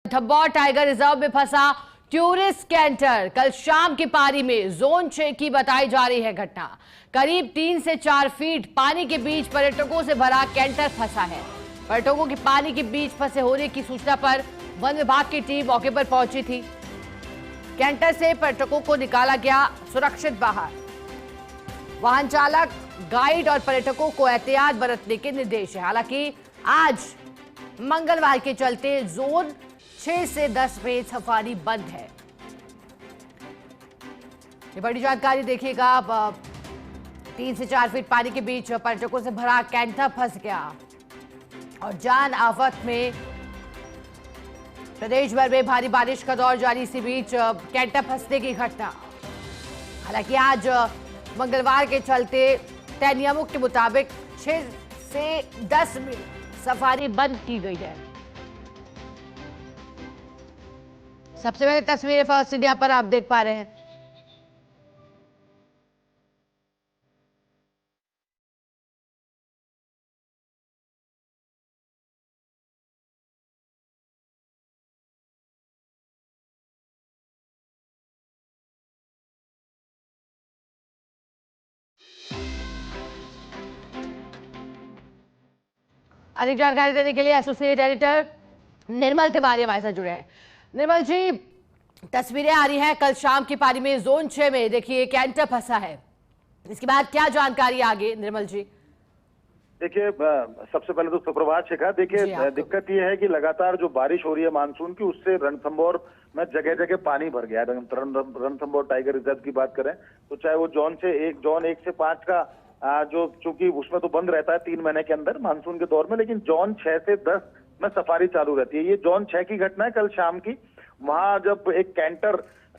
Ranthambore tiger reserve में फंसा tourist canter. कल शाम की पारी में जोन 6 की बताई जा रही है घटना। करीब 3 से 4 फीट पानी के बीच पर्यटकों से भरा कैंटर फंसा है। पर्यटकों की पानी के बीच फंसे होने की सूचना पर वन विभाग की टीम मौके पर पहुंची थी। कैंटर से पर्यटकों को निकाला गया सुरक्षित बाहर। वाहन चालक, गाइड और पर्यटकों को एहतियात बरतने के निर्देश है। हालांकि आज मंगलवार के चलते जोन 6 से 10 में सफारी बंद है। ये बड़ी जानकारी देखिएगा। अब 3 से 4 फीट पानी के बीच पर्यटकों से भरा कैंटर फंस गया और जान आफत में। प्रदेश भर में भारी बारिश का दौर जारी, इसी बीच कैंटर फंसने की घटना। हालांकि आज मंगलवार के चलते तय नियमों के मुताबिक 6 से 10 में सफारी बंद की गई है। सबसे पहले तस्वीरें फर्स्ट इंडिया पर आप देख पा रहे हैं। अधिक जानकारी देने के लिए एसोसिएट एडिटर निर्मल तिवारी हमारे साथ जुड़े हैं। निर्मल जी, तस्वीरें आ रही हैं कल शाम की पारी में जोन 6 में देखिए कैंटर फंसा है। इसके बाद क्या जानकारी आगे निर्मल जी? देखिए, सबसे पहले तो सुप्रभात शिखा। देखिए, दिक्कत ये है कि लगातार जो बारिश हो रही है मानसून की, उससे रणथंभौर में जगह जगह पानी भर गया है। रणथंभौर टाइगर रिजर्व की बात करें तो चाहे वो जोन 1 से 5 का जो चूंकि उसमें तो बंद रहता है 3 महीने के अंदर मानसून के दौर में, लेकिन जोन 6 से 10 में सफारी चालू रहती है। ये जोन 6 की घटना है कल शाम की। वहां जब एक कैंटर,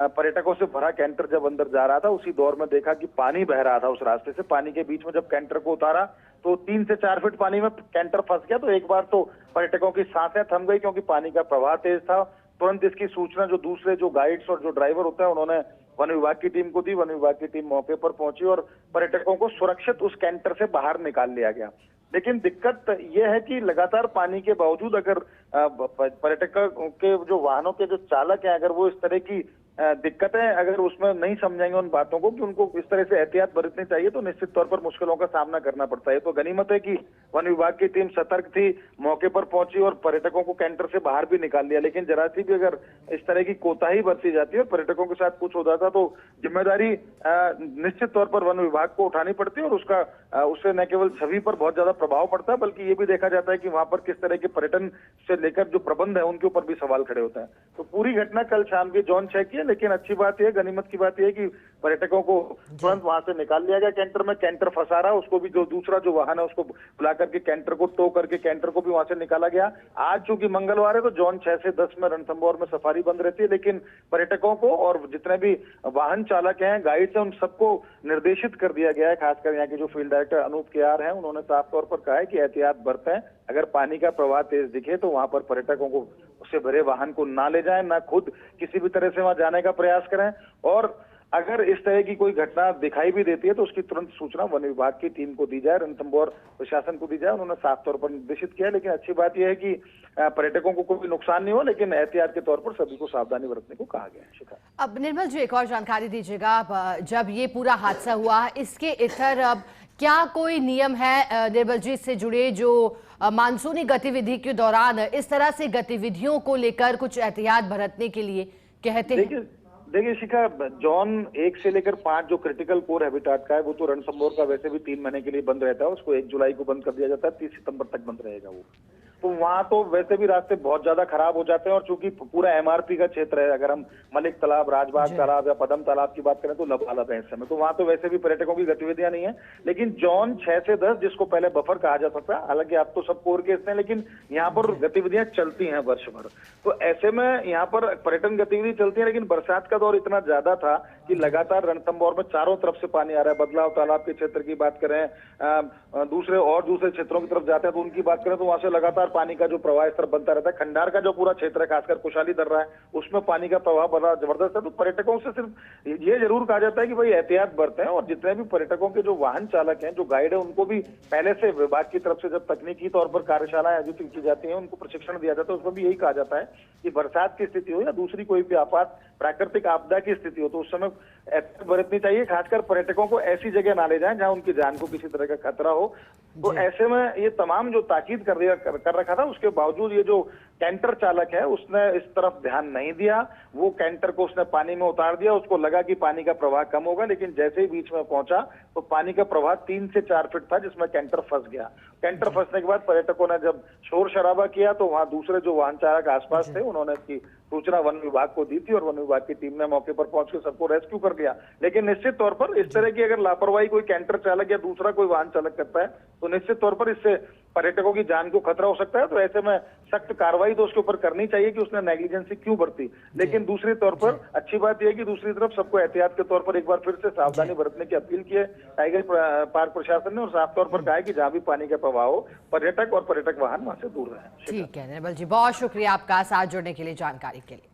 पर्यटकों से भरा कैंटर जब अंदर जा रहा था, उसी दौर में देखा कि पानी बह रहा था उस रास्ते से। पानी के बीच में जब कैंटर को उतारा तो 3 से 4 फीट पानी में कैंटर फंस गया। तो एक बार तो पर्यटकों की सांसें थम गई क्योंकि पानी का प्रवाह तेज था। तुरंत इसकी सूचना जो दूसरे जो गाइड्स और जो ड्राइवर होता है उन्होंने वन विभाग की टीम को दी। वन विभाग की टीम मौके पर पहुंची और पर्यटकों को सुरक्षित उस कैंटर से बाहर निकाल लिया गया। लेकिन दिक्कत यह है कि लगातार पानी के बावजूद अगर पर्यटकों के जो वाहनों के जो चालक हैं, अगर वो इस तरह की दिक्कतें अगर उसमें नहीं समझेंगे उन बातों को कि उनको इस तरह से एहतियात बरतनी चाहिए, तो निश्चित तौर पर मुश्किलों का सामना करना पड़ता है। तो गनीमत है कि वन विभाग की टीम सतर्क थी, मौके पर पहुंची और पर्यटकों को कैंटर से बाहर भी निकाल लिया। लेकिन जरा सी भी अगर इस तरह की कोताही बरती जाती है और पर्यटकों के साथ कुछ हो जाता तो जिम्मेदारी निश्चित तौर पर वन विभाग को उठानी पड़ती है और उससे न केवल छवि पर बहुत ज्यादा प्रभाव पड़ता है, बल्कि ये भी देखा जाता है कि वहां पर किस तरह के पर्यटन से लेकर जो प्रबंध है उनके ऊपर भी सवाल खड़े होते हैं। तो पूरी घटना कल शाम की जोन 6 की है। लेकिन अच्छी बात यह, गनीमत की बात यह है कि पर्यटकों को तुरंत वहां से निकाल लिया गया कैंटर में। कैंटर फंसा रहा, उसको भी जो दूसरा जो वाहन है उसको बुला करके कैंटर को टो करके कैंटर को भी वहां से निकाला गया। आज चूंकि मंगलवार है तो जोन 6 से 10 में रणथंभौर में सफारी बंद रहती है, लेकिन पर्यटकों को और जितने भी वाहन चालक हैं, गाइड्स हैं, उन सबको निर्देशित कर दिया गया है। खासकर यहाँ के जो फील्ड डायरेक्टर अनूप केआर हैं, उन्होंने साफ तौर पर कहा है कि एहतियात बरतें। अगर पानी का प्रवाह तेज दिखे तो वहां पर पर्यटकों को उससे भरे वाहन को ना ले जाएं, ना खुद किसी भी तरह से वहां जाने का प्रयास करें। और अगर इस तरह की कोई घटना दिखाई भी देती है तो उसकी तुरंत सूचना वन विभाग की टीम को दी जाए, रणथंभौर प्रशासन को दी जाए। उन्होंने साफ तौर पर निर्देशित किया है। लेकिन अच्छी बात यह है कि पर्यटकों को कोई नुकसान नहीं हो, लेकिन एहतियात के तौर पर सभी को सावधानी बरतने को कहा गया है। शिखा, अब निर्मल जी एक और जानकारी दीजिएगा। जब ये पूरा हादसा हुआ, इसके इतर अब क्या कोई नियम है निर्मल जी से जुड़े जो मानसूनी गतिविधि के दौरान इस तरह से गतिविधियों को लेकर कुछ एहतियात बरतने के लिए कहते हैं? देखिए शिखा, जोन 1 से लेकर 5 जो क्रिटिकल कोर हैबिटाट का है वो तो रणथंभौर का वैसे भी 3 महीने के लिए बंद रहता है। उसको 1 जुलाई को बंद कर दिया जाता है, 30 सितंबर तक बंद रहेगा वो। तो वहां तो वैसे भी रास्ते बहुत ज्यादा खराब हो जाते हैं और चूंकि पूरा एमआरपी का क्षेत्र है, अगर हम मलिक तालाब, राजबाग तालाब या पदम तालाब की बात करें तो लबालब है इस समय, तो वहां तो वैसे भी पर्यटकों की गतिविधियां नहीं है। लेकिन जोन 6 से 10 जिसको पहले बफर कहा जा सकता है, हालांकि अब तो सब कोर के हिस्से हैं, लेकिन यहाँ पर गतिविधियां चलती हैं वर्ष भर। तो ऐसे में यहाँ पर पर्यटन गतिविधि चलती है, लेकिन बरसात का दौर इतना ज्यादा था कि लगातार रणथंभौर में चारों तरफ से पानी आ रहा है। बदलाव तालाब के क्षेत्र की बात करें, दूसरे क्षेत्रों की तरफ जाते हैं तो उनकी बात करें तो वहां से लगातार पानी का जो प्रवाह स्तर बनता रहता है। खंडार का जो पूरा क्षेत्र है, खासकर कुशाली दर्रा है, उसमें पानी का प्रवाह बड़ा जबरदस्त है। तो पर्यटकों से सिर्फ ये जरूर कहा जाता है कि भाई एहतियात बरतें, और जितने भी पर्यटकों के जो वाहन चालक हैं, जो गाइड है, उनको भी पहले से विभाग की तरफ से जब तकनीकी तौर पर कार्यशालाएं आयोजित की जाती हैं, उनको प्रशिक्षण दिया जाता है, उसमें भी यही कहा जाता है कि बरसात की स्थिति हो या दूसरी कोई भी आपात प्राकृतिक आपदा की स्थिति हो, तो उस समय एहतियात बरतनी चाहिए। खासकर पर्यटकों को ऐसी जगह ना ले जाएं जहां उनकी जान को किसी तरह का खतरा हो। तो ऐसे में ये तमाम जो ताकीद कर रखा था, उसके बावजूद ये जो कैंटर चालक है उसने इस तरफ ध्यान नहीं दिया। वो कैंटर को उसने पानी में उतार दिया, उसको लगा कि पानी का प्रवाह कम होगा, लेकिन जैसे ही बीच में पहुंचा तो पानी का प्रवाह 3 से 4 फीट था, जिसमें कैंटर फंस गया। कैंटर फंसने के बाद पर्यटकों ने जब शोर शराबा किया तो वहां दूसरे जो वाहन चालक आसपास थे, उन्होंने इसकी सूचना वन विभाग को दी थी और वन विभाग की टीम ने मौके पर पहुंच के सबको रेस्क्यू कर लिया। लेकिन निश्चित तौर पर इस तरह की अगर लापरवाही कोई कैंटर चालक या दूसरा कोई वाहन चालक करता है तो निश्चित तौर पर इससे पर्यटकों की जान को खतरा हो सकता है। तो ऐसे में सख्त कार्रवाई तो उसके ऊपर करनी चाहिए कि उसने नेग्लिजेंसी क्यों बरती। लेकिन दूसरी तौर पर अच्छी बात यह है कि दूसरी तरफ सबको एहतियात के तौर पर एक बार फिर से सावधानी बरतने की अपील की है टाइगर पार्क प्रशासन ने, और साफ तौर पर कहा है कि जहां भी पानी का प्रवाह हो, पर्यटक और पर्यटक वाहन वहां से दूर रहे। ठीक है निर्मल जी, बहुत शुक्रिया आपका साथ जुड़ने के लिए, जानकारी के लिए।